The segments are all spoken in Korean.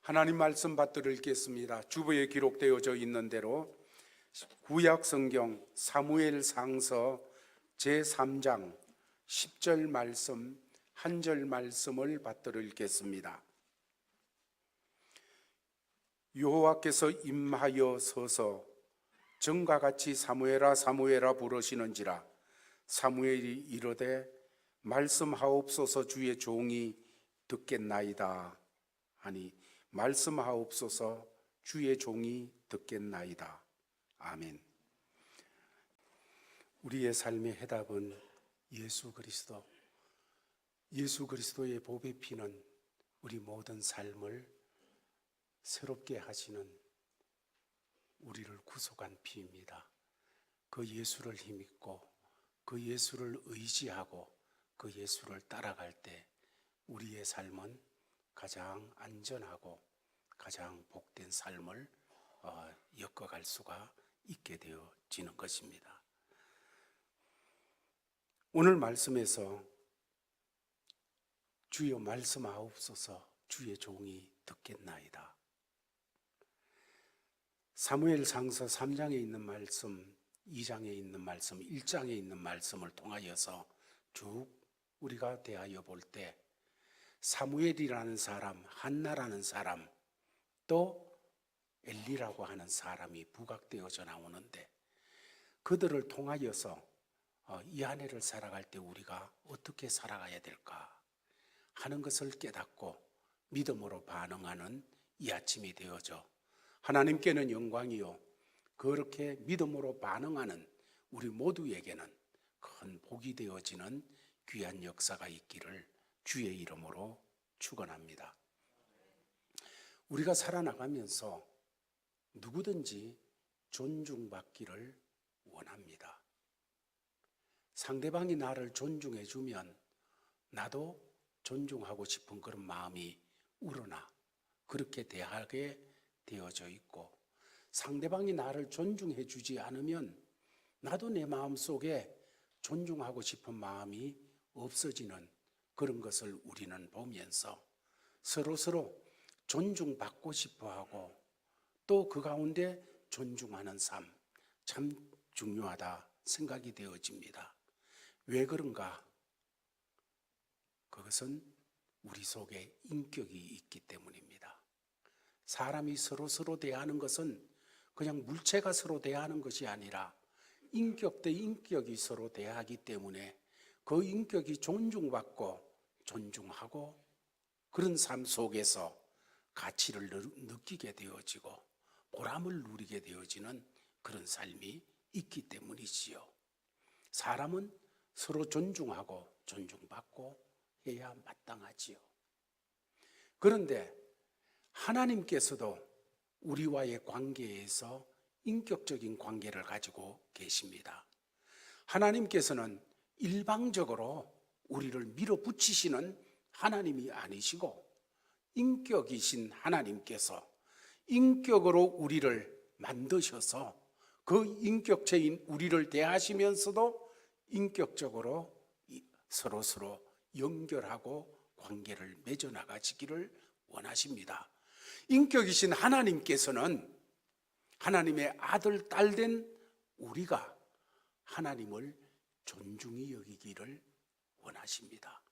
하나님 말씀 받들어 읽겠습니다. 주보에 기록되어져 있는 대로 구약 성경 사무엘상서 제3장 10절 말씀 한 절 말씀을 받들어 읽겠습니다. 여호와께서 임하여 서서 전과 같이 사무엘아 사무엘아 부르시는지라. 사무엘이 이르되 말씀하옵소서 주의 종이 듣겠나이다 하니 말씀하옵소서 주의 종이 듣겠나이다. 아멘. 우리의 삶의 해답은 예수 그리스도. 예수 그리스도의 보배 피는 우리 모든 삶을 새롭게 하시는 우리를 구속한 피입니다. 그 예수를 힘입고 그 예수를 의지하고 그 예수를 따라갈 때 우리의 삶은 가장 안전하고 가장 복된 삶을 엮어갈 수가 있게 되어지는 것입니다. 오늘 말씀에서 주여 말씀하옵소서 주의 종이 듣겠나이다. 사무엘상서 3장에 있는 말씀, 2장에 있는 말씀, 1장에 있는 말씀을 통하여서 쭉 우리가 대하여 볼 때 사무엘이라는 사람, 한나라는 사람, 또 엘리라고 하는 사람이 부각되어져 나오는데 그들을 통하여서 이 한 해를 살아갈 때 우리가 어떻게 살아가야 될까 하는 것을 깨닫고 믿음으로 반응하는 이 아침이 되어져 하나님께는 영광이요 그렇게 믿음으로 반응하는 우리 모두에게는 큰 복이 되어지는 귀한 역사가 있기를 주의 이름으로 축원합니다. 우리가 살아나가면서 누구든지 존중받기를 원합니다. 상대방이 나를 존중해 주면 나도 존중하고 싶은 그런 마음이 우러나 그렇게 대하게 되어져 있고, 상대방이 나를 존중해 주지 않으면 나도 내 마음속에 존중하고 싶은 마음이 없어지는 그런 것을 우리는 보면서 서로 존중받고 싶어하고 또 그 가운데 존중하는 삶 참 중요하다 생각이 되어집니다. 왜 그런가? 그것은 우리 속에 인격이 있기 때문입니다. 사람이 서로 대하는 것은 그냥 물체가 서로 대하는 것이 아니라 인격 대 인격이 서로 대하기 때문에 그 인격이 존중받고 존중하고 그런 삶 속에서 가치를 느끼게 되어지고 보람을 누리게 되어지는 그런 삶이 있기 때문이지요. 사람은 서로 존중하고 존중받고 해야 마땅하지요. 그런데 하나님께서도 우리와의 관계에서 인격적인 관계를 가지고 계십니다. 하나님께서는 일방적으로 우리를 밀어붙이시는 하나님이 아니시고 인격이신 하나님께서 인격으로 우리를 만드셔서 그 인격체인 우리를 대하시면서도 인격적으로 서로 연결하고 관계를 맺어 나가시기를 원하십니다. 인격이신 하나님께서는 하나님의 아들, 딸 된 우리가 하나님을 존중히 여기기를 원하십니다.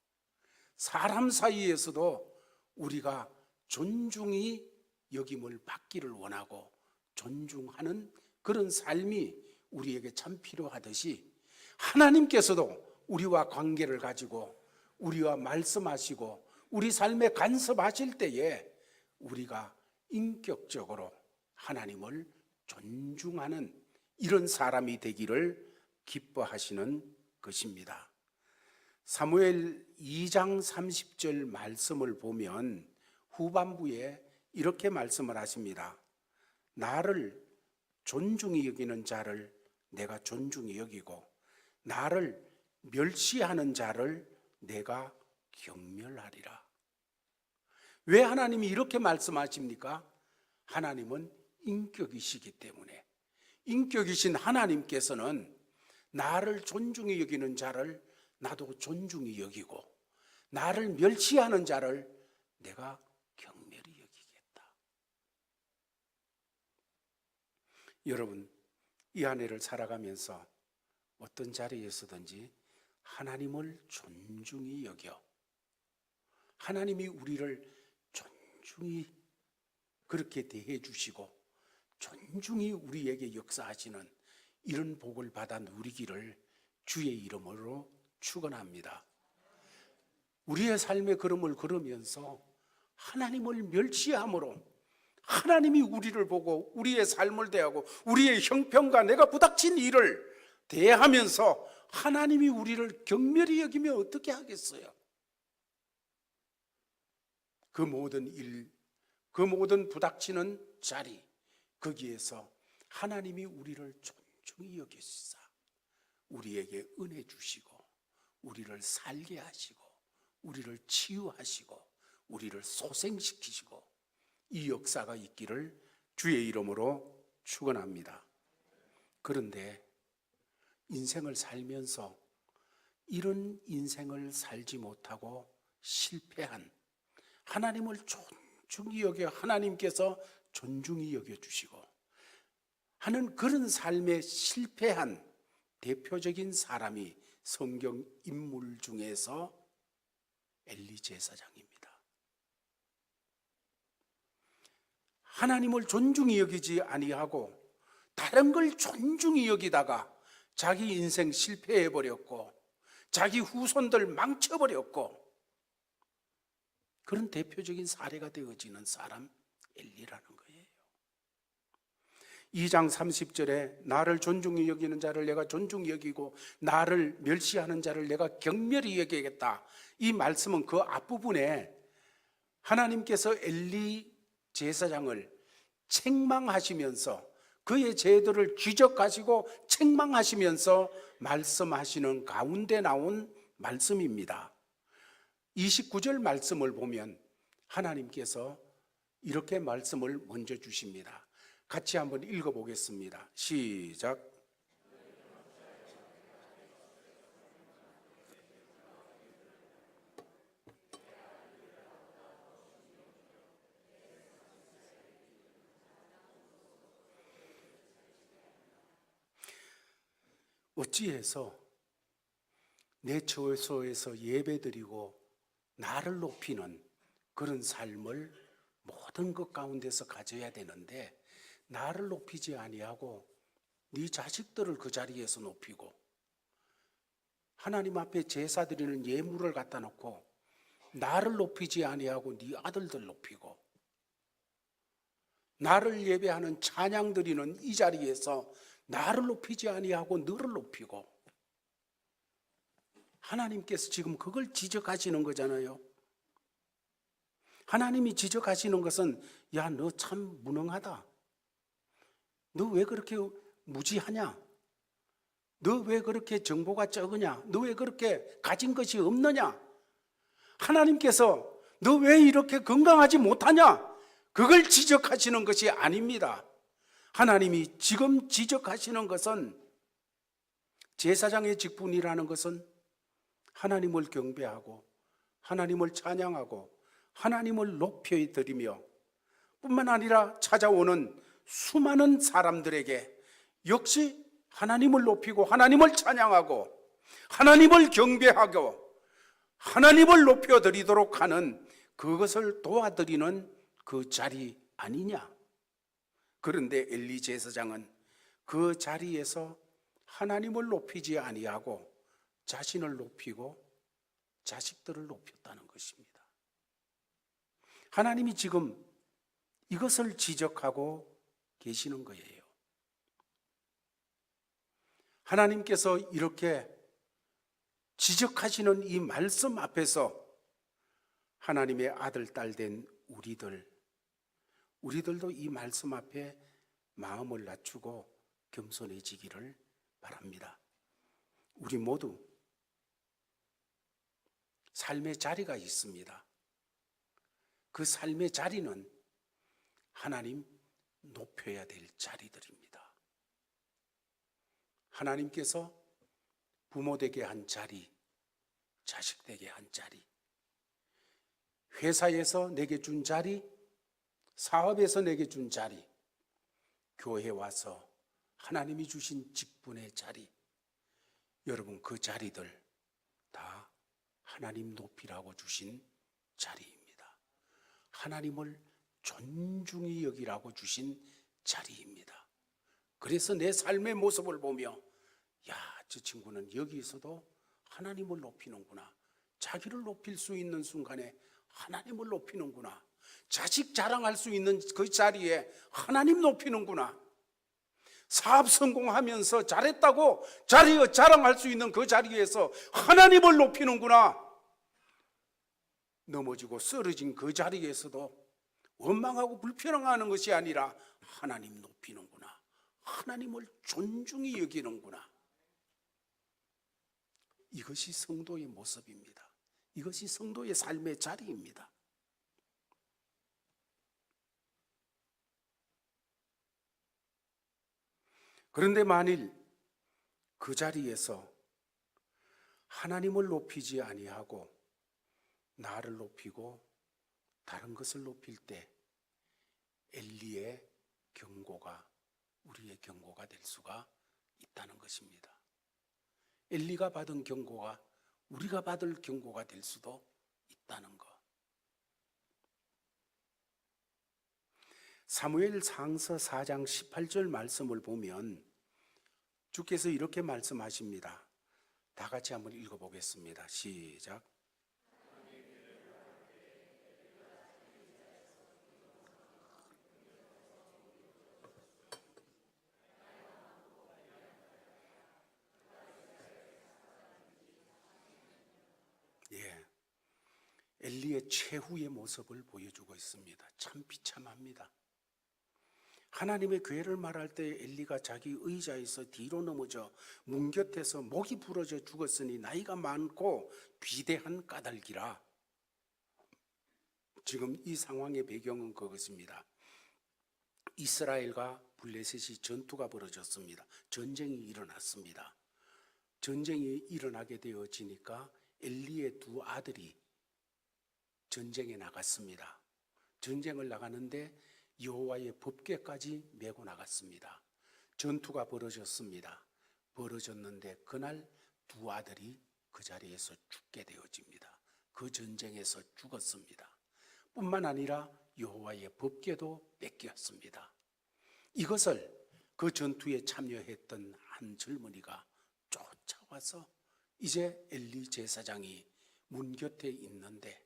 사람 사이에서도 우리가 존중히 여김을 받기를 원하고 존중하는 그런 삶이 우리에게 참 필요하듯이 하나님께서도 우리와 관계를 가지고 우리와 말씀하시고 우리 삶에 간섭하실 때에 우리가 인격적으로 하나님을 존중하는 이런 사람이 되기를 기뻐하시는 것입니다. 사무엘 2장 30절 말씀을 보면 후반부에 이렇게 말씀을 하십니다. 나를 존중히 여기는 자를 내가 존중히 여기고 나를 멸시하는 자를 내가 경멸하리라. 왜 하나님이 이렇게 말씀하십니까? 하나님은 인격이시기 때문에 인격이신 하나님께서는 나를 존중히 여기는 자를 나도 존중히 여기고 나를 멸시하는 자를 내가 경멸히 여기겠다. 여러분, 이 한 해를 살아가면서 어떤 자리에서든지 하나님을 존중히 여겨, 하나님이 우리를 존중히 그렇게 대해 주시고 존중히 우리에게 역사하시는 이런 복을 받아 누리기를 주의 이름으로 축원합니다. 우리의 삶의 걸음을 걸으면서 하나님을 멸시함으로 하나님이 우리를 보고 우리의 삶을 대하고 우리의 형편과 내가 부닥친 일을 대하면서 하나님이 우리를 경멸히 여기면 어떻게 하겠어요? 그 모든 일, 그 모든 부닥치는 자리, 거기에서 하나님이 우리를 존중히 여기시사 우리에게 은혜 주시고 우리를 살게 하시고 우리를 치유하시고 우리를 소생시키시고 이 역사가 있기를 주의 이름으로 축원합니다. 그런데 인생을 살면서 이런 인생을 살지 못하고 실패한, 하나님을 존중히 여겨 하나님께서 존중히 여겨주시고 하는 그런 삶에 실패한 대표적인 사람이 성경 인물 중에서 엘리 제사장입니다. 하나님을 존중히 여기지 아니하고 다른 걸 존중히 여기다가 자기 인생 실패해버렸고 자기 후손들 망쳐버렸고 그런 대표적인 사례가 되어지는 사람 엘리라는 거예요. 2장 30절에 나를 존중히 여기는 자를 내가 존중히 여기고 나를 멸시하는 자를 내가 경멸히 여기겠다. 이 말씀은 그 앞부분에 하나님께서 엘리 제사장을 책망하시면서 그의 죄들을 지적하시고 책망하시면서 말씀하시는 가운데 나온 말씀입니다. 29절 말씀을 보면 하나님께서 이렇게 말씀을 먼저 주십니다. 같이 한번 읽어보겠습니다. 시작. 어찌해서 내 처소에서 예배드리고 나를 높이는 그런 삶을 모든 것 가운데서 가져야 되는데 나를 높이지 아니하고 네 자식들을 그 자리에서 높이고 하나님 앞에 제사 드리는 예물을 갖다 놓고 나를 높이지 아니하고 네 아들들 높이고 나를 예배하는 찬양 드리는 이 자리에서 나를 높이지 아니하고 너를 높이고 하나님께서 지금 그걸 지적하시는 거잖아요. 하나님이 지적하시는 것은 야, 너 참 무능하다. 너 왜 그렇게 무지하냐? 너 왜 그렇게 정보가 적으냐? 너 왜 그렇게 가진 것이 없느냐? 하나님께서 너 왜 이렇게 건강하지 못하냐? 그걸 지적하시는 것이 아닙니다. 하나님이 지금 지적하시는 것은 제사장의 직분이라는 것은 하나님을 경배하고 하나님을 찬양하고 하나님을 높여드리며 뿐만 아니라 찾아오는 수많은 사람들에게 역시 하나님을 높이고 하나님을 찬양하고 하나님을 경배하고 하나님을 높여드리도록 하는 그것을 도와드리는 그 자리 아니냐? 그런데 엘리 제사장은 그 자리에서 하나님을 높이지 아니하고 자신을 높이고 자식들을 높였다는 것입니다. 하나님이 지금 이것을 지적하고 계시는 거예요. 하나님께서 이렇게 지적하시는 이 말씀 앞에서 하나님의 아들, 딸 된 우리들도 이 말씀 앞에 마음을 낮추고 겸손해지기를 바랍니다. 우리 모두 삶의 자리가 있습니다. 그 삶의 자리는 하나님 높여야 될 자리들입니다. 하나님께서 부모되게 한 자리, 자식되게 한 자리, 회사에서 내게 준 자리, 사업에서 내게 준 자리, 교회에 와서 하나님이 주신 직분의 자리, 여러분 그 자리들 다 하나님 높이라고 주신 자리입니다. 하나님을 존중히 여기라고 주신 자리입니다. 그래서 내 삶의 모습을 보며 야, 저 친구는 여기서도 하나님을 높이는구나. 자기를 높일 수 있는 순간에 하나님을 높이는구나. 자식 자랑할 수 있는 그 자리에 하나님 높이는구나. 사업 성공하면서 잘했다고 자랑할 수 있는 그 자리에서 하나님을 높이는구나. 넘어지고 쓰러진 그 자리에서도 원망하고 불평하는 것이 아니라 하나님 높이는구나. 하나님을 존중히 여기는구나. 이것이 성도의 모습입니다. 이것이 성도의 삶의 자리입니다. 그런데 만일 그 자리에서 하나님을 높이지 아니하고 나를 높이고 다른 것을 높일 때 엘리의 경고가 우리의 경고가 될 수가 있다는 것입니다. 엘리가 받은 경고가 우리가 받을 경고가 될 수도 있다는 것. 사무엘상서 4장 18절 말씀을 보면 주께서 이렇게 말씀하십니다. 다 같이 한번 읽어보겠습니다. 시작. 예, 엘리의 최후의 모습을 보여주고 있습니다. 참 비참합니다. 하나님의 괴를 말할 때 엘리가 자기 의자에서 뒤로 넘어져 문 곁에서 목이 부러져 죽었으니 나이가 많고 비대한 까닭이라. 지금 이 상황의 배경은 그것입니다. 이스라엘과 블레셋이 전투가 벌어졌습니다. 전쟁이 일어났습니다. 전쟁이 일어나게 되어지니까 엘리의 두 아들이 전쟁에 나갔습니다. 전쟁을 나가는데 여호와의 법궤까지 메고 나갔습니다. 전투가 벌어졌습니다. 벌어졌는데 그날 두 아들이 그 자리에서 죽게 되어집니다. 그 전쟁에서 죽었습니다. 뿐만 아니라 여호와의 법궤도 뺏겼습니다. 이것을 그 전투에 참여했던 한 젊은이가 쫓아와서 이제 엘리 제사장이 문 곁에 있는데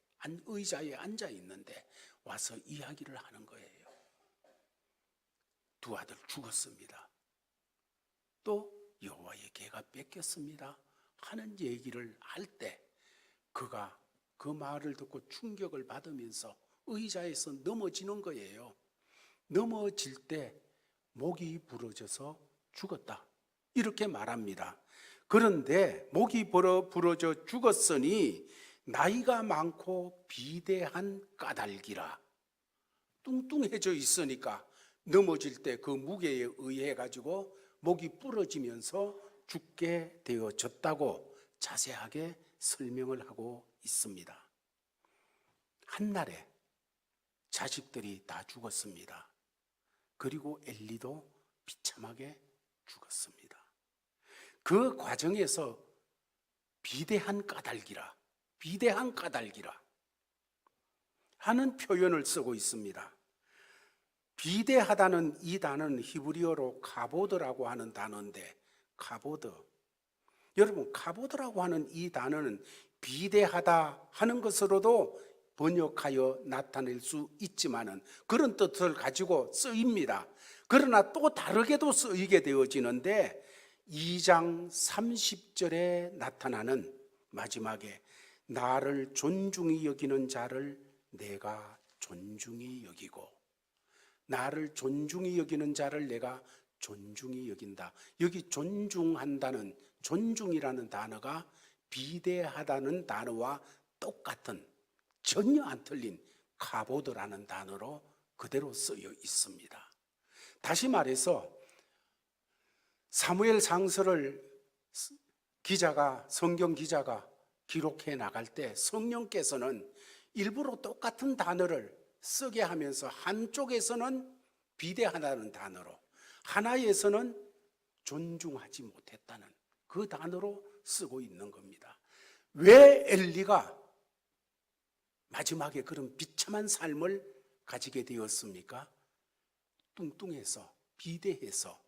의자에 앉아 있는데 와서 이야기를 하는 거예요. 두 아들 죽었습니다. 또 여호와의 궤가 뺏겼습니다 하는 얘기를 할 때 그가 그 말을 듣고 충격을 받으면서 의자에서 넘어지는 거예요. 넘어질 때 목이 부러져서 죽었다 이렇게 말합니다. 그런데 목이 부러져 죽었으니 나이가 많고 비대한 까닭이라. 뚱뚱해져 있으니까 넘어질 때 그 무게에 의해 가지고 목이 부러지면서 죽게 되어졌다고 자세하게 설명을 하고 있습니다. 한날에 자식들이 다 죽었습니다. 그리고 엘리도 비참하게 죽었습니다. 그 과정에서 비대한 까닭이라 하는 표현을 쓰고 있습니다. 비대하다는 이 단어는 히브리어로 카보드라고 하는 단어인데, 카보드, 여러분 카보드라고 하는 이 단어는 비대하다 하는 것으로도 번역하여 나타낼 수 있지만은 그런 뜻을 가지고 쓰입니다. 그러나 또 다르게도 쓰이게 되어지는데 2장 30절에 나타나는 마지막에 나를 존중히 여기는 자를 내가 존중히 여기고, 나를 존중히 여기는 자를 내가 존중히 여긴다. 여기 존중한다는, 존중이라는 단어가 비대하다는 단어와 똑같은, 전혀 안 틀린 카보드라는 단어로 그대로 쓰여 있습니다. 다시 말해서 사무엘 상서를 성경 기자가 기록해 나갈 때 성령께서는 일부러 똑같은 단어를 쓰게 하면서 한쪽에서는 비대하다는 단어로, 하나에서는 존중하지 못했다는 그 단어로 쓰고 있는 겁니다. 왜 엘리가 마지막에 그런 비참한 삶을 가지게 되었습니까? 뚱뚱해서, 비대해서,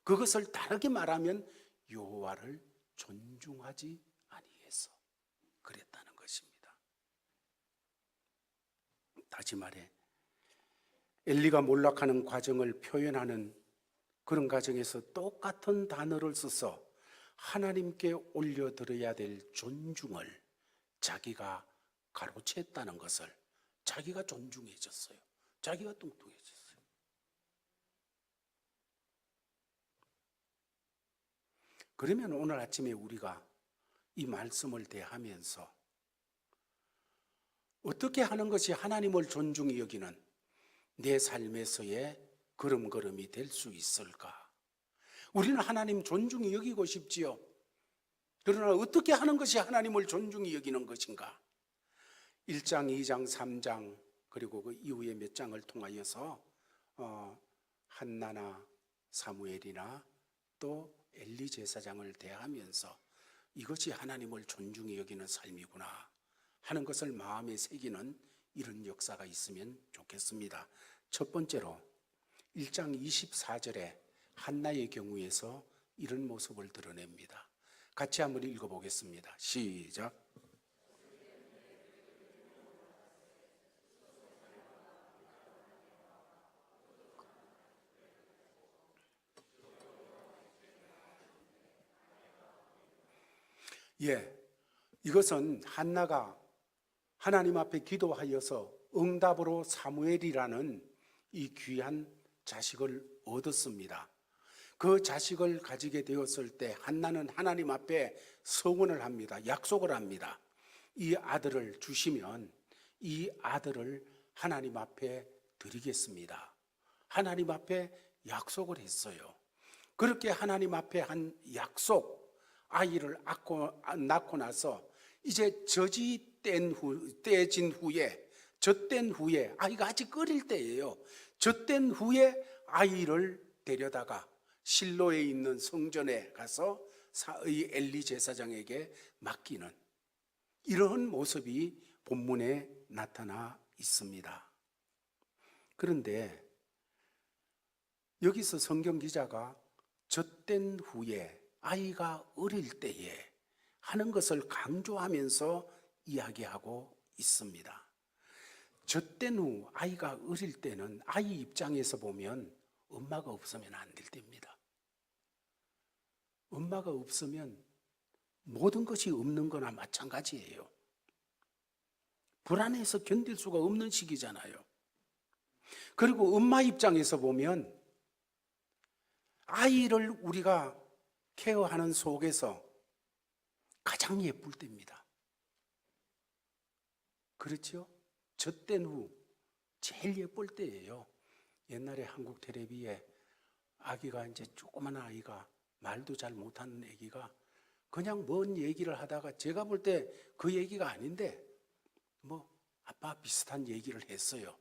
그것을 다르게 말하면 여호와를 존중하지 아니해서 그랬다는 것입니다. 다시 말해 엘리가 몰락하는 과정을 표현하는 그런 과정에서 똑같은 단어를 써서 하나님께 올려드려야 될 존중을 자기가 가로챘다는 것을, 자기가 존중해졌어요. 자기가 뚱뚱해졌어요. 그러면 오늘 아침에 우리가 이 말씀을 대하면서 어떻게 하는 것이 하나님을 존중히 여기는 내 삶에서의 걸음걸음이 될 수 있을까? 우리는 하나님 존중히 여기고 싶지요. 그러나 어떻게 하는 것이 하나님을 존중히 여기는 것인가? 1장, 2장, 3장 그리고 그 이후에 몇 장을 통하여서 한나나 사무엘이나 또 엘리 제사장을 대하면서 이것이 하나님을 존중히 여기는 삶이구나 하는 것을 마음에 새기는 이런 역사가 있으면 좋겠습니다. 첫 번째로 1장 24절에 한나의 경우에서 이런 모습을 드러냅니다. 같이 한번 읽어보겠습니다. 시작. 이것은 한나가 하나님 앞에 기도하여서 응답으로 사무엘이라는 이 귀한 자식을 얻었습니다. 그 자식을 가지게 되었을 때 한나는 하나님 앞에 서원을 합니다. 약속을 합니다. 이 아들을 주시면 이 아들을 하나님 앞에 드리겠습니다. 하나님 앞에 약속을 했어요. 그렇게 하나님 앞에 한 약속, 아이를 낳고 나서 이제 젖된 후에 아이가 아직 어릴 때예요. 젖된 후에 아이를 데려다가 실로에 있는 성전에 가서 이 엘리 제사장에게 맡기는 이런 모습이 본문에 나타나 있습니다. 그런데 여기서 성경 기자가 젖된 후에 아이가 어릴 때에 하는 것을 강조하면서 이야기하고 있습니다. 젖된 후 아이가 어릴 때는 아이 입장에서 보면 엄마가 없으면 안 될 때입니다. 엄마가 없으면 모든 것이 없는 거나 마찬가지예요. 불안해서 견딜 수가 없는 시기잖아요. 그리고 엄마 입장에서 보면 아이를 우리가 케어하는 속에서 가장 예쁠 때입니다. 그렇죠? 젖된 후 제일 예쁠 때예요. 옛날에 한국 텔레비에 아기가 이제 조그만 아이가 말도 잘 못하는 아기가 그냥 뭔 얘기를 하다가 제가 볼 때 그 얘기가 아닌데 뭐 아빠 비슷한 얘기를 했어요.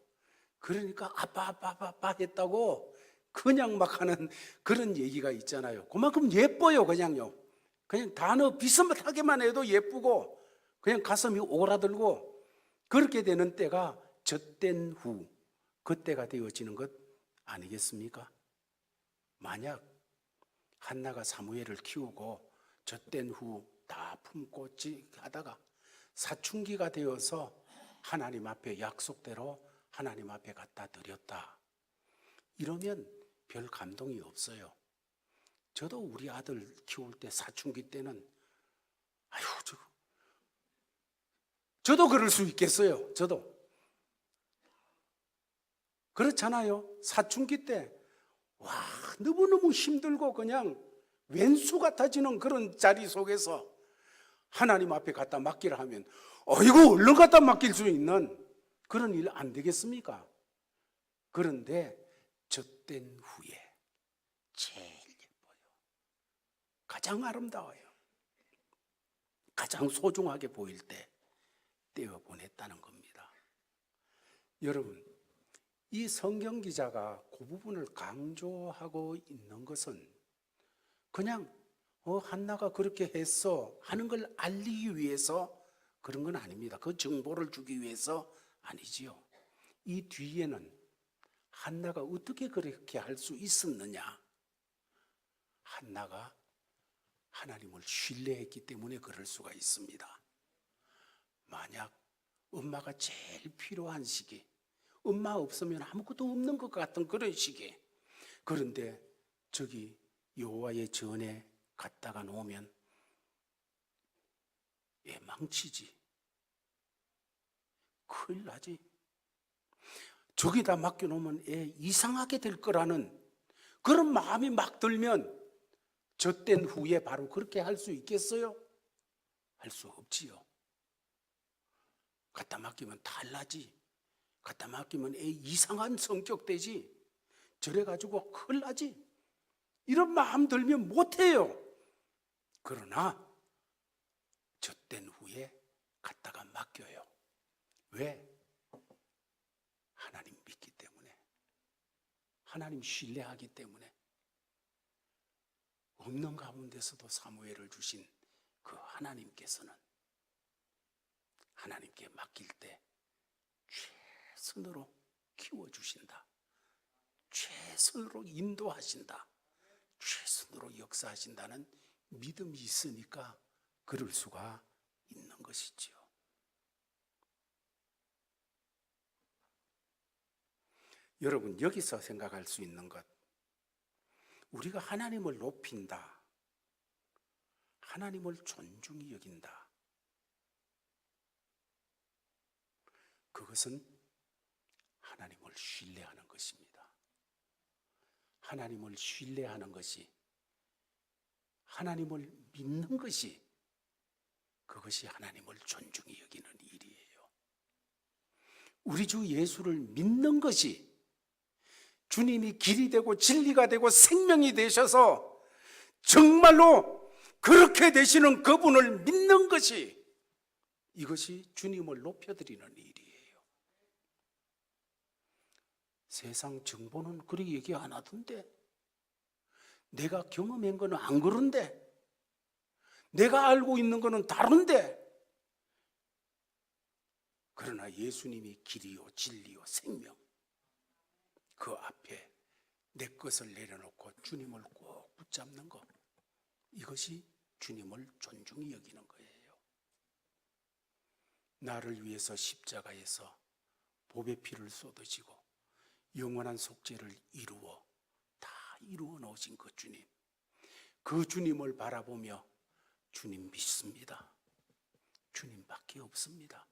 그러니까 아빠 했다고 그냥 막 하는 그런 얘기가 있잖아요. 그만큼 예뻐요. 그냥요. 그냥 단어 비슷하게만 해도 예쁘고 그냥 가슴이 오그라들고 그렇게 되는 때가 젖된 후 그때가 되어지는 것 아니겠습니까? 만약 한나가 사무엘을 키우고 젖된 후 다 품고 하다가 사춘기가 되어서 하나님 앞에 약속대로 하나님 앞에 갖다 드렸다. 이러면 별 감동이 없어요. 저도 우리 아들 키울 때 사춘기 때는 저도 그럴 수 있겠어요. 저도 그렇잖아요. 사춘기 때 너무너무 힘들고 그냥 왼수 같아지는 그런 자리 속에서 하나님 앞에 갖다 맡기라 하면 이거 얼른 갖다 맡길 수 있는 그런 일 안 되겠습니까? 그런데 젖된 후에 제일 예뻐요. 가장 아름다워요. 가장 소중하게 보일 때 떼어 보냈다는 겁니다. 여러분, 이 성경 기자가 그 부분을 강조하고 있는 것은 그냥 한나가 그렇게 했어 하는 걸 알리기 위해서 그런 건 아닙니다. 그 정보를 주기 위해서 아니지요. 이 뒤에는 한나가 어떻게 그렇게 할 수 있었느냐? 한나가 하나님을 신뢰했기 때문에 그럴 수가 있습니다. 만약 엄마가 제일 필요한 시기, 엄마 없으면 아무것도 없는 것 같은 그런 시기, 그런데 저기 여호와의 전에 갖다가 놓으면 망치지, 큰일 나지. 저기다 맡겨놓으면 이상하게 될 거라는 그런 마음이 막 들면 젖된 후에 바로 그렇게 할 수 있겠어요? 할 수 없지요. 갖다 맡기면 달라지, 갖다 맡기면 이상한 성격 되지, 저래가지고 큰일 나지, 이런 마음 들면 못해요. 그러나 젖된 후에 갖다가 맡겨요. 왜? 하나님 믿기 때문에, 하나님 신뢰하기 때문에. 없는 가운데서도 사무엘을 주신 그 하나님께서는 하나님께 맡길 때 최선으로 키워주신다, 최선으로 인도하신다, 최선으로 역사하신다는 믿음이 있으니까 그럴 수가 있는 것이지요. 여러분, 여기서 생각할 수 있는 것, 우리가 하나님을 높인다, 하나님을 존중히 여긴다, 그것은 하나님을 신뢰하는 것입니다. 하나님을 신뢰하는 것이, 하나님을 믿는 것이, 그것이 하나님을 존중히 여기는 일이에요. 우리 주 예수를 믿는 것이, 주님이 길이 되고 진리가 되고 생명이 되셔서 정말로 그렇게 되시는 그분을 믿는 것이, 이것이 주님을 높여드리는 일이에요. 세상 정보는 그렇게 얘기 안 하던데, 내가 경험한 거는 안 그런데, 내가 알고 있는 거는 다른데, 그러나 예수님이 길이요 진리요 생명, 그 앞에 내 것을 내려놓고 주님을 꼭 붙잡는 것, 이것이 주님을 존중히 여기는 거예요. 나를 위해서 십자가에서 보배 피를 쏟으시고 영원한 속죄를 다 이루어 놓으신 그 주님, 그 주님을 바라보며 주님 믿습니다, 주님밖에 없습니다.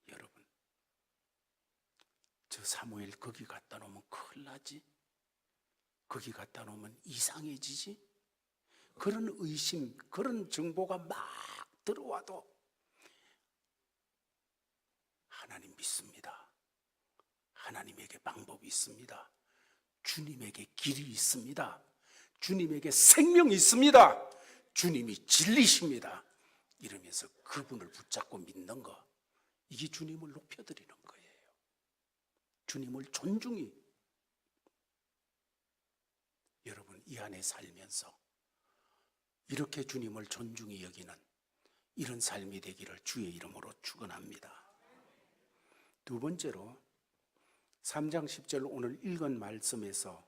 여러분, 저 사무엘 거기 갖다 놓으면 큰일 나지, 거기 갖다 놓으면 이상해지지, 그런 의심, 그런 정보가 막 들어와도 하나님 믿습니다, 하나님에게 방법이 있습니다, 주님에게 길이 있습니다, 주님에게 생명이 있습니다, 주님이 진리십니다, 이러면서 그분을 붙잡고 믿는 것, 이게 주님을 높여드리는 거예요. 주님을 존중히. 여러분, 이 안에 살면서 이렇게 주님을 존중히 여기는 이런 삶이 되기를 주의 이름으로 축원합니다. 두 번째로 3장 10절 오늘 읽은 말씀에서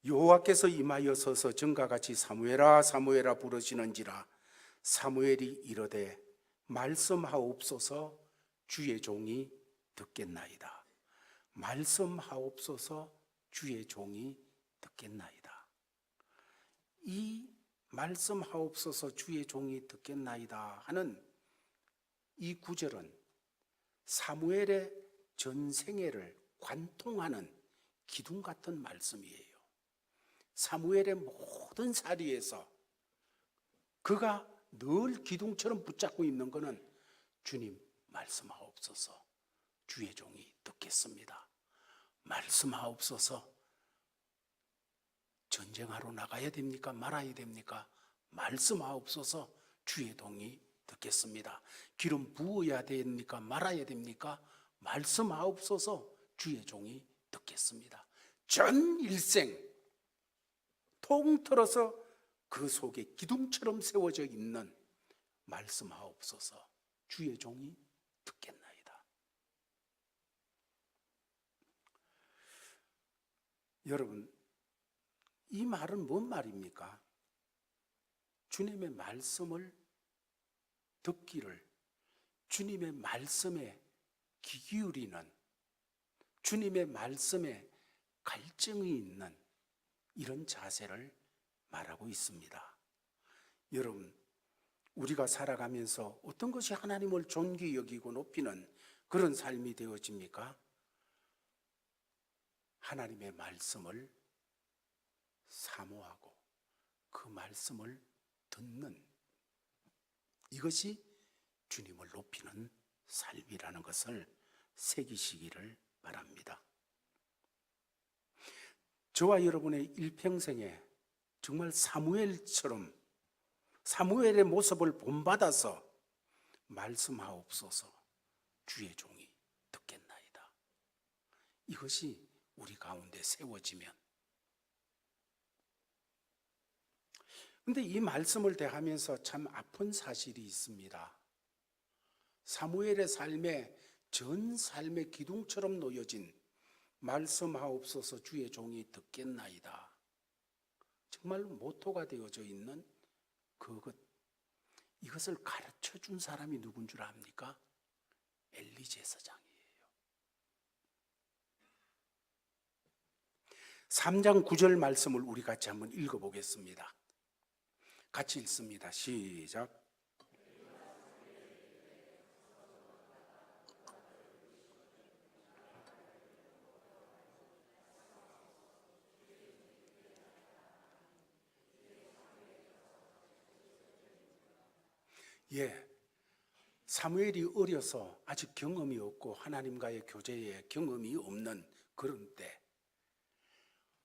여호와께서 임하여 서서 전과 같이 사무엘아 사무엘아 부르시는지라 사무엘이 이르되 말씀하옵소서 주의 종이 듣겠나이다. 말씀하옵소서 주의 종이 듣겠나이다. 이 말씀하옵소서 주의 종이 듣겠나이다 하는 이 구절은 사무엘의 전생애를 관통하는 기둥 같은 말씀이에요. 사무엘의 모든 사리에서 그가 늘 기둥처럼 붙잡고 있는 것은 주님 말씀하옵소서 주의 종이 듣겠습니다. 말씀하옵소서 전쟁하러 나가야 됩니까? 말아야 됩니까? 말씀하옵소서 주의 종이 듣겠습니다. 기름 부어야 됩니까? 말아야 됩니까? 말씀하옵소서 주의 종이 듣겠습니다. 전 일생 통틀어서 그 속에 기둥처럼 세워져 있는 말씀하옵소서 주의 종이 듣겠나이다. 여러분, 이 말은 뭔 말입니까? 주님의 말씀을 듣기를, 주님의 말씀에 귀 기울이는, 주님의 말씀에 갈증이 있는 이런 자세를 말하고 있습니다. 여러분, 우리가 살아가면서 어떤 것이 하나님을 존귀 여기고 높이는 그런 삶이 되어집니까? 하나님의 말씀을 사모하고 그 말씀을 듣는, 이것이 주님을 높이는 삶이라는 것을 새기시기를 바랍니다. 저와 여러분의 일평생에 정말 사무엘처럼 사무엘의 모습을 본받아서 말씀하옵소서 주의 종이 듣겠나이다. 이것이 우리 가운데 세워지면, 근데 이 말씀을 대하면서 참 아픈 사실이 있습니다. 사무엘의 삶에 전 삶의 기둥처럼 놓여진 말씀하옵소서 주의 종이 듣겠나이다, 정말 모토가 되어져 있는 이것을 가르쳐 준 사람이 누군 줄 압니까? 엘리 제사장이에요. 3장 9절 말씀을 우리 같이 한번 읽어보겠습니다. 같이 읽습니다. 시작. 사무엘이 어려서 아직 경험이 없고 하나님과의 교제에 경험이 없는 그런 때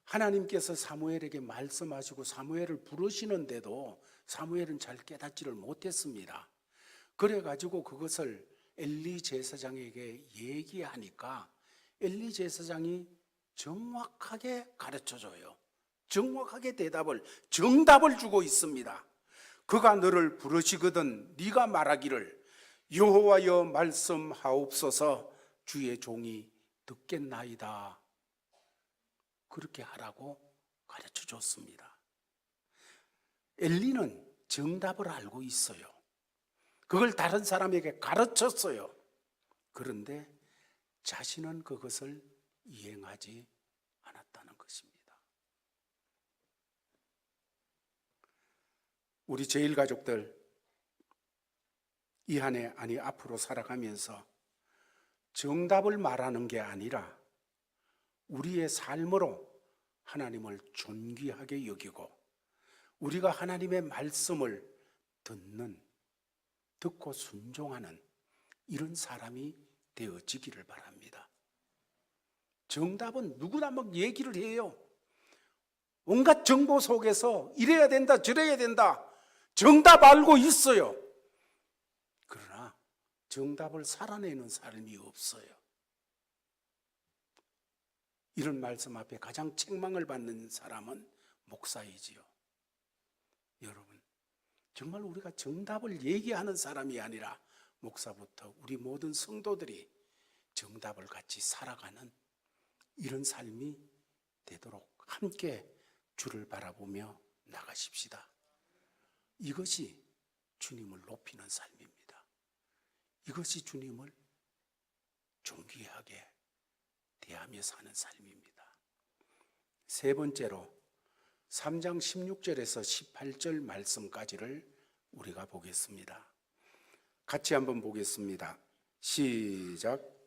하나님께서 사무엘에게 말씀하시고 사무엘을 부르시는데도 사무엘은 잘 깨닫지를 못했습니다. 그래가지고 그것을 엘리 제사장에게 얘기하니까 엘리 제사장이 정확하게 가르쳐줘요. 정확하게 정답을 주고 있습니다. 그가 너를 부르시거든 네가 말하기를 여호와여 말씀하옵소서 주의 종이 듣겠나이다. 그렇게 하라고 가르쳐 줬습니다. 엘리는 정답을 알고 있어요. 그걸 다른 사람에게 가르쳤어요. 그런데 자신은 그것을 이행하지 않았다는 것입니다. 우리 제일가족들 이 한 해 앞으로 살아가면서 정답을 말하는 게 아니라 우리의 삶으로 하나님을 존귀하게 여기고 우리가 하나님의 말씀을 듣고 순종하는 이런 사람이 되어지기를 바랍니다. 정답은 누구나 막 얘기를 해요. 온갖 정보 속에서 이래야 된다 저래야 된다 정답 알고 있어요. 그러나 정답을 살아내는 삶이 없어요. 이런 말씀 앞에 가장 책망을 받는 사람은 목사이지요. 여러분, 정말 우리가 정답을 얘기하는 사람이 아니라 목사부터 우리 모든 성도들이 정답을 같이 살아가는 이런 삶이 되도록 함께 주를 바라보며 나가십시다. 이것이 주님을 높이는 삶입니다. 이것이 주님을 존귀하게 대하며 사는 삶입니다. 세 번째로 3장 16절에서 18절 말씀까지를 우리가 보겠습니다. 같이 한번 보겠습니다. 시작.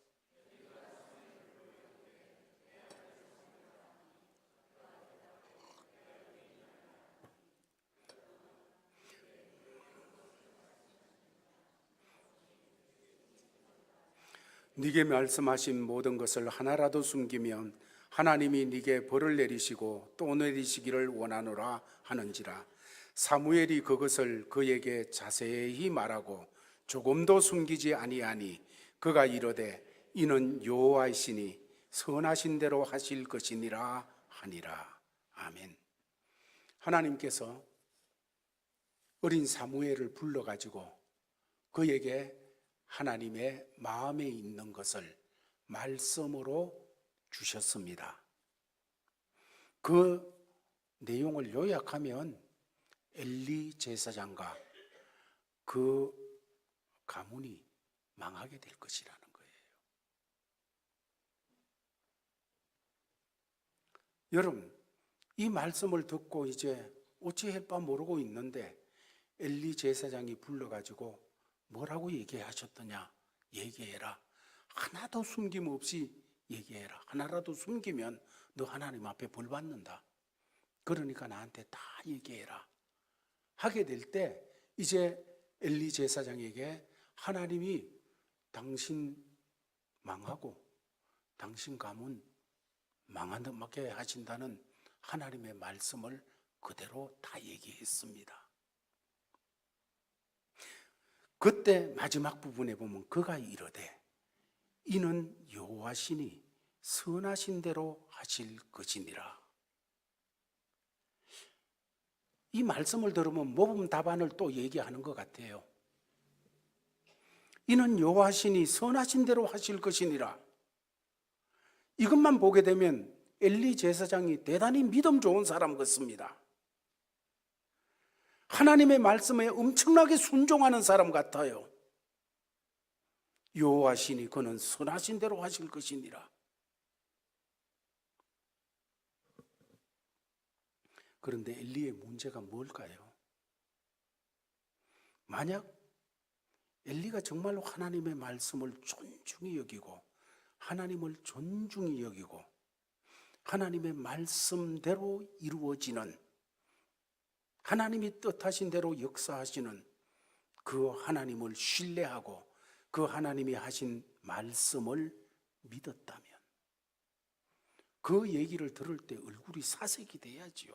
네게 말씀하신 모든 것을 하나라도 숨기면 하나님이 네게 벌을 내리시고 또 내리시기를 원하노라 하는지라. 사무엘이 그것을 그에게 자세히 말하고 조금도 숨기지 아니하니 그가 이르되 이는 여호와이시니 선하신 대로 하실 것이니라 하니라. 아멘. 하나님께서 어린 사무엘을 불러가지고 그에게 하나님의 마음에 있는 것을 말씀으로 주셨습니다. 그 내용을 요약하면 엘리 제사장과 그 가문이 망하게 될 것이라는 거예요. 여러분, 이 말씀을 듣고 이제 어찌할 바 모르고 있는데 엘리 제사장이 불러가지고 뭐라고 얘기하셨더냐? 얘기해라. 하나도 숨김없이 얘기해라. 하나라도 숨기면 너 하나님 앞에 벌 받는다. 그러니까 나한테 다 얘기해라. 하게 될 때 이제 엘리 제사장에게 하나님이 당신 망하고 당신 가문 망하게 하신다는 하나님의 말씀을 그대로 다 얘기했습니다. 그때 마지막 부분에 보면 그가 이르되 이는 여호와시니 선하신 대로 하실 것이니라. 이 말씀을 들으면 모범 답안을 또 얘기하는 것 같아요. 이는 여호와시니 선하신 대로 하실 것이니라. 이것만 보게 되면 엘리 제사장이 대단히 믿음 좋은 사람 같습니다. 하나님의 말씀에 엄청나게 순종하는 사람 같아요. 여호와시니 그는 선하신 대로 하실 것이니라. 그런데 엘리의 문제가 뭘까요? 만약 엘리가 정말로 하나님의 말씀을 존중히 여기고 하나님을 존중히 여기고 하나님의 말씀대로 이루어지는 하나님이 뜻하신 대로 역사하시는 그 하나님을 신뢰하고 그 하나님이 하신 말씀을 믿었다면 그 얘기를 들을 때 얼굴이 사색이 돼야지요.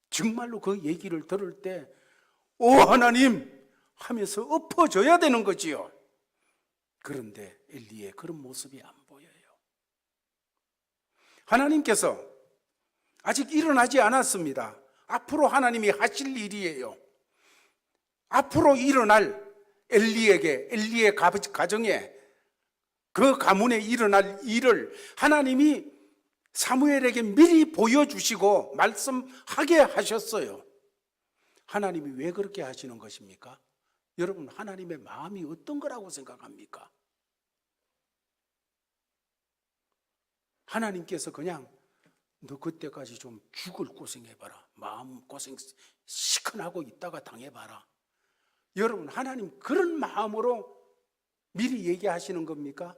정말로 그 얘기를 들을 때 오 하나님 하면서 엎어져야 되는 거지요. 그런데 엘리의 그런 모습이 안 보여요. 하나님께서 아직 일어나지 않았습니다. 앞으로 하나님이 하실 일이에요. 앞으로 일어날 엘리의 가정에 그 가문에 일어날 일을 하나님이 사무엘에게 미리 보여주시고 말씀하게 하셨어요. 하나님이 왜 그렇게 하시는 것입니까? 여러분, 하나님의 마음이 어떤 거라고 생각합니까? 하나님께서 그냥 너 그때까지 좀 죽을 고생해봐라. 마음 고생 시큰하고 있다가 당해봐라. 여러분, 하나님 그런 마음으로 미리 얘기하시는 겁니까?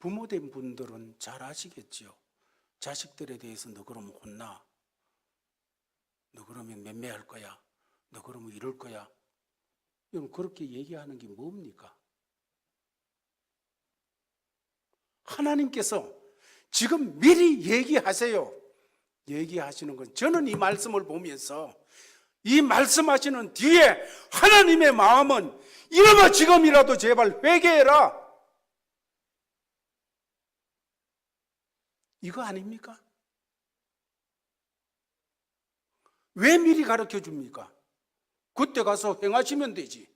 부모된 분들은 잘 아시겠죠. 자식들에 대해서 너 그러면 혼나. 너 그러면 맴매할 거야. 너 그러면 이럴 거야. 여러분, 그렇게 얘기하는 게 뭡니까? 하나님께서 지금 미리 얘기하세요. 얘기하시는 건 저는 이 말씀을 보면서 이 말씀하시는 뒤에 하나님의 마음은 이놈아 지금이라도 제발 회개해라. 이거 아닙니까? 왜 미리 가르쳐 줍니까? 그때 가서 행하시면 되지.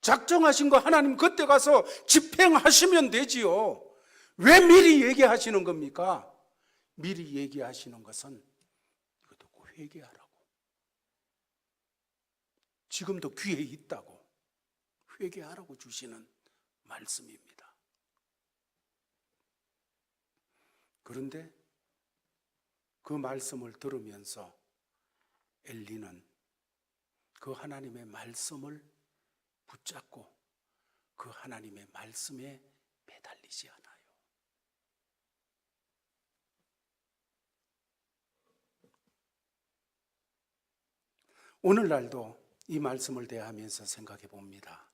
작정하신 거 하나님 그때 가서 집행하시면 되지요. 왜 미리 얘기하시는 겁니까? 미리 얘기하시는 것은 이거 듣고 회개하라고. 지금도 귀에 있다고 회개하라고 주시는 말씀입니다. 그런데 그 말씀을 들으면서 엘리는 그 하나님의 말씀을 붙잡고 그 하나님의 말씀에 매달리지 않아요. 오늘날도 이 말씀을 대하면서 생각해 봅니다.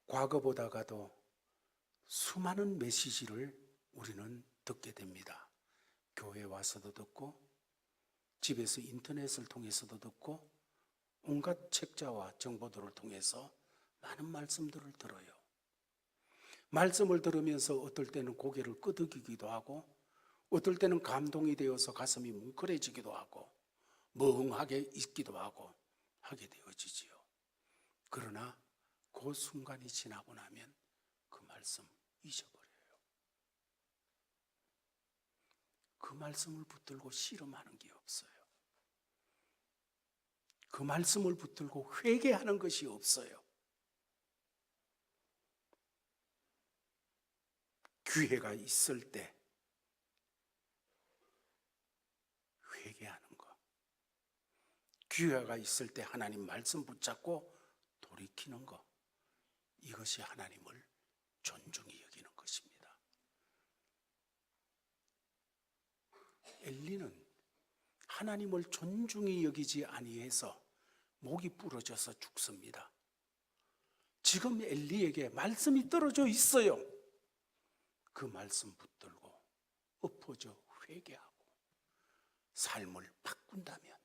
과거보다가도 수많은 메시지를 우리는 듣게 됩니다. 교회 와서도 듣고 집에서 인터넷을 통해서도 듣고 온갖 책자와 정보들을 통해서 많은 말씀들을 들어요. 말씀을 들으면서 어떨 때는 고개를 끄덕이기도 하고 어떨 때는 감동이 되어서 가슴이 뭉클해지기도 하고 멍하게 있기도 하고 하게 되어지지요. 그러나 그 순간이 지나고 나면 그 말씀 잊어버려요. 그 말씀을 붙들고 씨름하는 게 없어요. 그 말씀을 붙들고 회개하는 것이 없어요. 기회가 있을 때 회개하는 것, 기회가 있을 때 하나님 말씀 붙잡고 돌이키는 것, 이것이 하나님을 존중히 여기는 것입니다. 엘리는 하나님을 존중히 여기지 아니해서 목이 부러져서 죽습니다. 지금 엘리에게 말씀이 떨어져 있어요. 그 말씀 붙들고 엎어져 회개하고 삶을 바꾼다면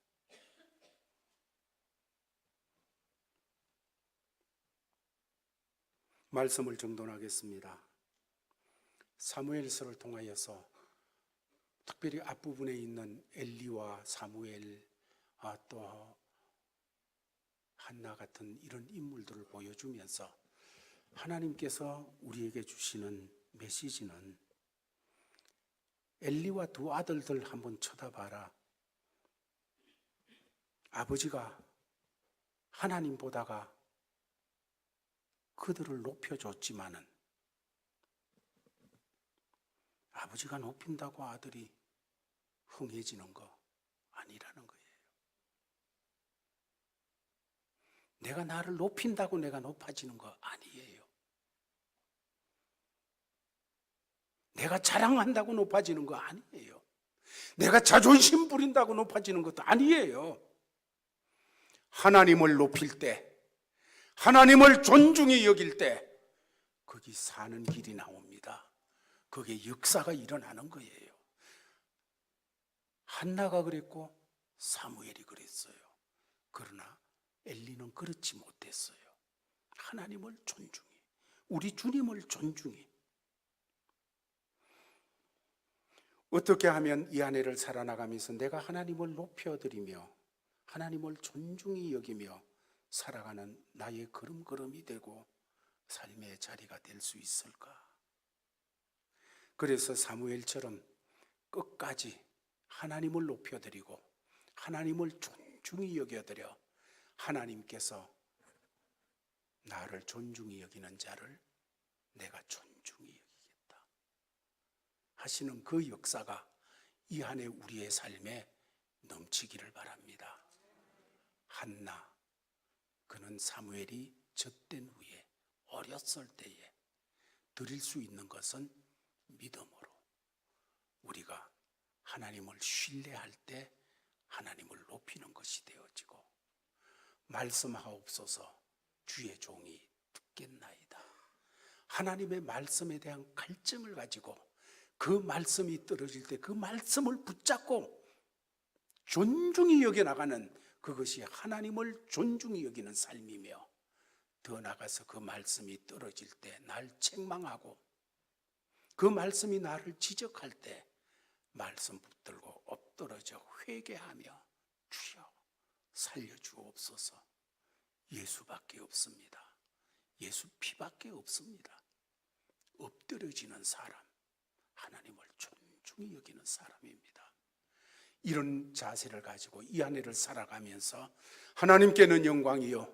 말씀을 정돈하겠습니다. 사무엘서를 통하여서 특별히 앞부분에 있는 엘리와 사무엘 또 한나 같은 이런 인물들을 보여주면서 하나님께서 우리에게 주시는 메시지는 엘리와 두 아들들 한번 쳐다봐라. 아버지가 하나님 보다가 그들을 높여줬지만은 아버지가 높인다고 아들이 흥해지는 거 아니라는 거예요. 내가 나를 높인다고 내가 높아지는 거 아니에요. 내가 자랑한다고 높아지는 거 아니에요. 내가 자존심 부린다고 높아지는 것도 아니에요. 하나님을 높일 때, 하나님을 존중히 여길 때 거기 사는 길이 나옵니다. 거기에 역사가 일어나는 거예요. 한나가 그랬고 사무엘이 그랬어요. 그러나 엘리는 그렇지 못했어요. 하나님을 존중히, 우리 주님을 존중히. 어떻게 하면 이 아내를 살아나가면서 내가 하나님을 높여드리며 하나님을 존중히 여기며 살아가는 나의 걸음걸음이 되고 삶의 자리가 될 수 있을까? 그래서 사무엘처럼 끝까지 하나님을 높여드리고 하나님을 존중히 여겨드려 하나님께서 나를 존중히 여기는 자를 내가 존중히 여기겠다 하시는 그 역사가 이 안에 우리의 삶에 넘치기를 바랍니다. 한나, 그는 사무엘이 젖된 후에 어렸을 때에 드릴 수 있는 것은 믿음으로 우리가 하나님을 신뢰할 때 하나님을 높이는 것이 되어지고 말씀하옵소서 주의 종이 듣겠나이다. 하나님의 말씀에 대한 갈증을 가지고 그 말씀이 떨어질 때 그 말씀을 붙잡고 존중히 여겨나가는 그것이 하나님을 존중히 여기는 삶이며 더 나아가서 그 말씀이 떨어질 때 날 책망하고 그 말씀이 나를 지적할 때 말씀 붙들고 엎드러져 회개하며 주여 살려주옵소서. 예수밖에 없습니다. 예수 피밖에 없습니다. 엎드려지는 사람, 하나님을 존중히 여기는 사람입니다. 이런 자세를 가지고 이 아내를 살아가면서 하나님께는 영광이요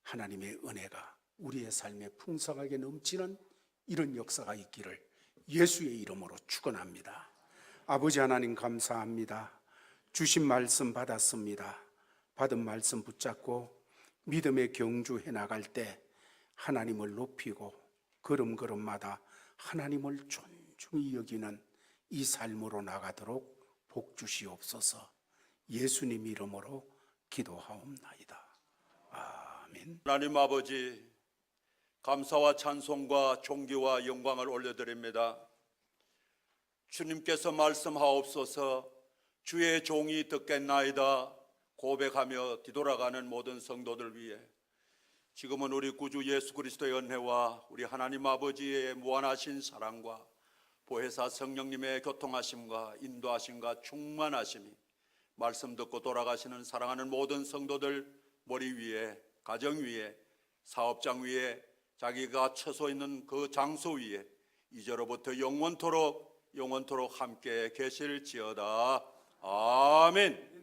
하나님의 은혜가 우리의 삶에 풍성하게 넘치는 이런 역사가 있기를 예수의 이름으로 축원합니다. 아버지 하나님 감사합니다. 주신 말씀 받았습니다. 받은 말씀 붙잡고 믿음의 경주해 나갈 때 하나님을 높이고 걸음걸음마다 하나님을 존중히 여기는 이 삶으로 나가도록 복 주시옵소서. 예수님 이름으로 기도하옵나이다. 아멘. 하나님 아버지, 감사와 찬송과 존귀와 영광을 올려드립니다. 주님께서 말씀하옵소서 주의 종이 듣겠나이다 고백하며 뒤돌아가는 모든 성도들 위해 지금은 우리 구주 예수 그리스도의 은혜와 우리 하나님 아버지의 무한하신 사랑과 보혜사 성령님의 교통하심과 인도하심과 충만하심이 말씀 듣고 돌아가시는 사랑하는 모든 성도들 머리 위에, 가정 위에, 사업장 위에, 자기가 처소 있는 그 장소 위에 이제로부터 영원토록 함께 계실지어다. 아멘.